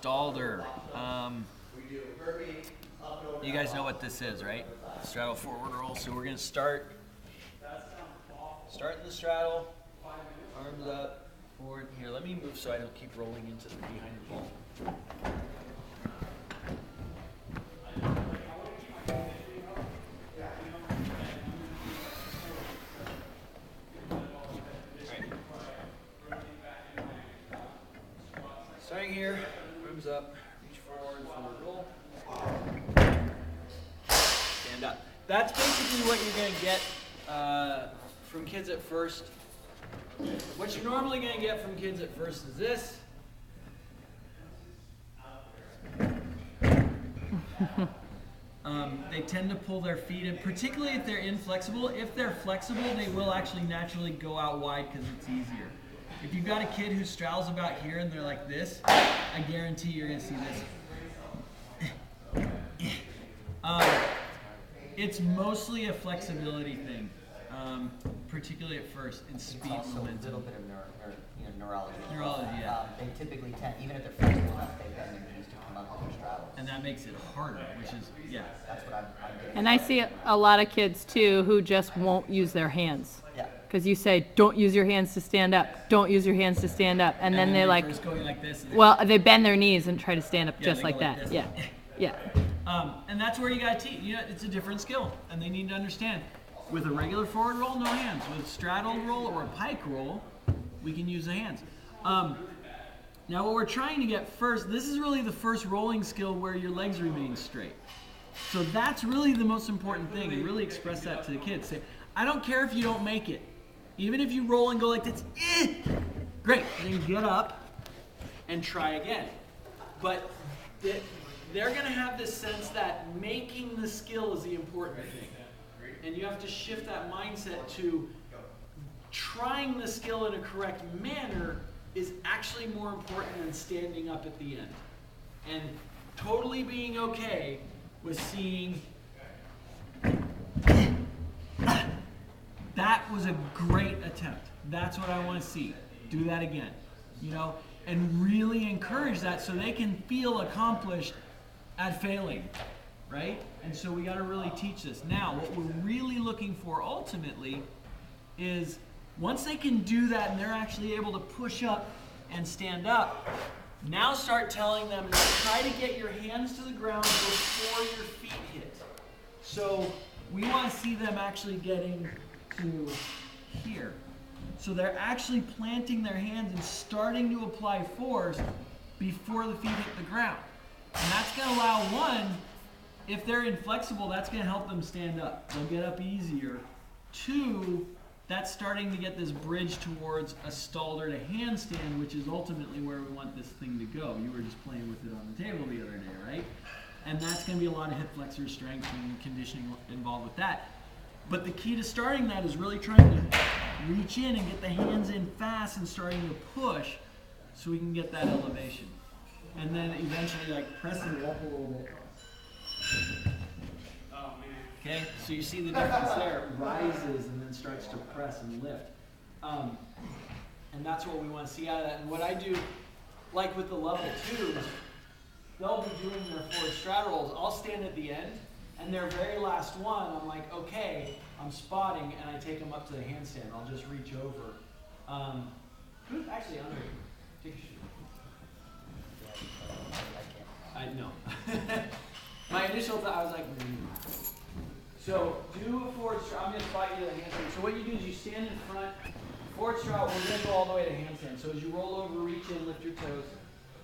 Stalder. You guys know what this is, right? Straddle forward roll. So we're gonna start in the straddle, arms up, forward. Here, let me move so I don't keep rolling into the behind the ball. Starting here, arms up, reach forward, forward roll. Stand up. That's basically what you're going to get from kids at first. What you're normally going to get from kids at first is this. They tend to pull their feet in, particularly if they're inflexible. If they're flexible, they will actually naturally go out wide because it's easier. If you've got a kid who straddles about here and they're like this, I guarantee you're going to see this. It's mostly a flexibility thing, particularly at first, in speed also momentum. a little bit of neurology. Neurology, yeah. They typically tend, even if they're flexible enough, they bend their knees to come up with their straddles. And that makes it harder, which is, yeah. That's what I'm getting. And I see a lot of kids too who just won't use their hands. Yeah. Because you say, don't use your hands to stand up. Don't use your hands to stand up. And then they're like, First going like this. well, they bend their knees and try to stand up just they like go like that. this. Yeah. Yeah. And that's where you got to teach. You know, it's a different skill, and they need to understand. With a regular forward roll, no hands. With straddle roll or a pike roll, we can use the hands. Now, what we're trying to get first, this is really the first rolling skill where your legs remain straight. So that's really the most important thing, and really express that to the kids. Say, I don't care if you don't make it. Even if you roll and go like this, great. Then get up and try again. But they're going to have this sense that making the skill is the important thing. And you have to shift that mindset to trying the skill in a correct manner is actually more important than standing up at the end. And totally being okay with seeing that was a great attempt. That's what I want to see. Do that again. You know, and really encourage that so they can feel accomplished at failing, right? And so we got to really teach this. Now, what we're really looking for ultimately is once they can do that and they're actually able to push up and stand up, now start telling them to try to get your hands to the ground before your feet hit. So we want to see them actually getting to here. So they're actually planting their hands and starting to apply force before the feet hit the ground. And that's going to allow, one, if they're inflexible, that's going to help them stand up. They'll get up easier. Two, that's starting to get this bridge towards a Stalder to handstand, which is ultimately where we want this thing to go. You were just playing with it on the table the other day, right? And that's going to be a lot of hip flexor strength and conditioning involved with that. But the key to starting that is really trying to reach in and get the hands in fast and starting to push so we can get that elevation. And then eventually like pressing it up a little bit. Okay, so you see the difference there. It rises and then starts to press and lift. And that's what we want to see out of that. And what I do, like with the level 2s, they'll be doing their forward straddle rolls. I'll stand at the end, and their very last one, I'm like, okay, I'm spotting, and I take them up to the handstand. I'll just reach over. Actually, Andre, take a shoot. I know. My initial thought, I was like, So do a forward straddle. I'm going to spot you to the handstand. So what you do is you stand in front. Forward straddle, we're going to go all the way to handstand. So as you roll over, reach in, lift your toes.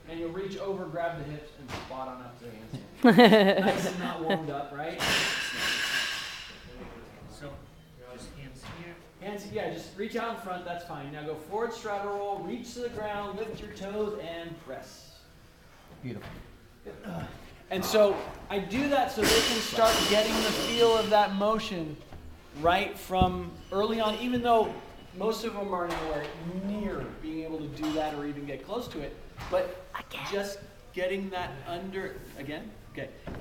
And you'll reach over, grab the hips, and spot on up to the handstand. Nice and not warmed up, right? So, just hands here. Hands, yeah, just reach out in front, that's fine. Now go forward straddle roll, reach to the ground, lift your toes, and press. Beautiful. And so I do that so they can start getting the feel of that motion right from early on, even though most of them are nowhere near being able to do that or even get close to it. But just getting that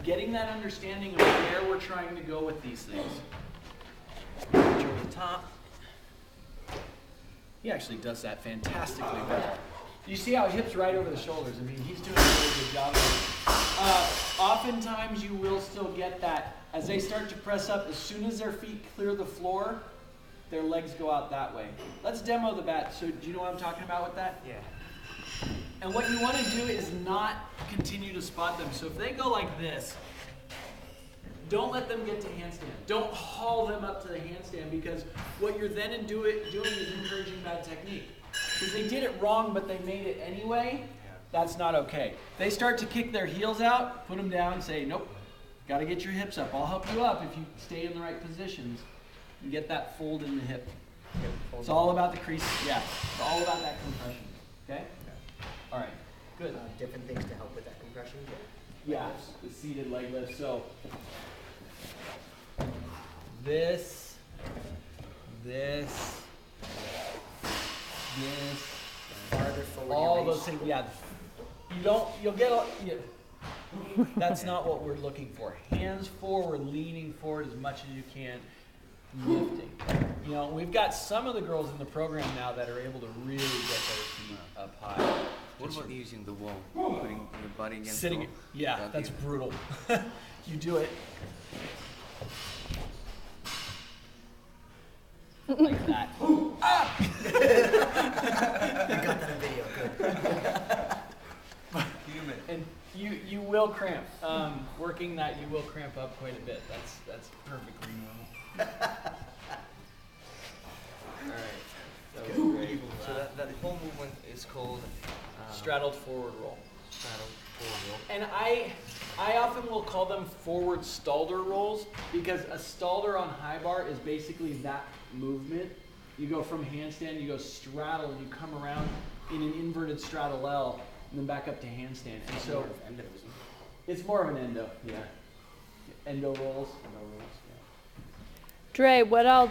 getting that understanding of where we're trying to go with these things. Reach over the top. He actually does that fantastically well. You see how hips right over the shoulders. I mean, he's doing a really good oftentimes you will still get that as they start to press up. As soon as their feet clear the floor, their legs go out that way. Let's demo the bat. So do you know what I'm talking about with that? Yeah. And what you want to do is not continue to spot them. So if they go like this, don't let them get to handstand. Don't haul them up to the handstand, because what you're then doing is encouraging bad technique. Because they did it wrong, but they made it anyway. That's not okay. They start to kick their heels out, put them down, say, nope, got to get your hips up. I'll help you up if you stay in the right positions and get that fold in the hip. It's all about the crease. Yeah, it's all about that compression. Okay? All right, good. Different things to help with that compression. Yeah, the seated leg lift. So this, Farther forward. all your those waist. things. Yeah, you'll get that's not what we're looking for. Hands forward, leaning forward as much as you can, lifting. You know, we've got some of the girls in the program now that are able to really get their feet up high. What about using the wall? Putting your body against Sitting, the wall? yeah, that's brutal. You do it like that. You got that on video. Good. And you will cramp. Working that, you will cramp up quite a bit. That's perfectly normal. All right. That was great. So that whole movement is called Straddled forward roll. straddle forward roll. And I often will call them forward stalder rolls, because a stalder on high bar is basically that movement. You go from handstand, you go straddle, and you come around in an inverted straddle L, and then back up to handstand. And so it's more of an endo, yeah. Endo rolls. Dre, what I'll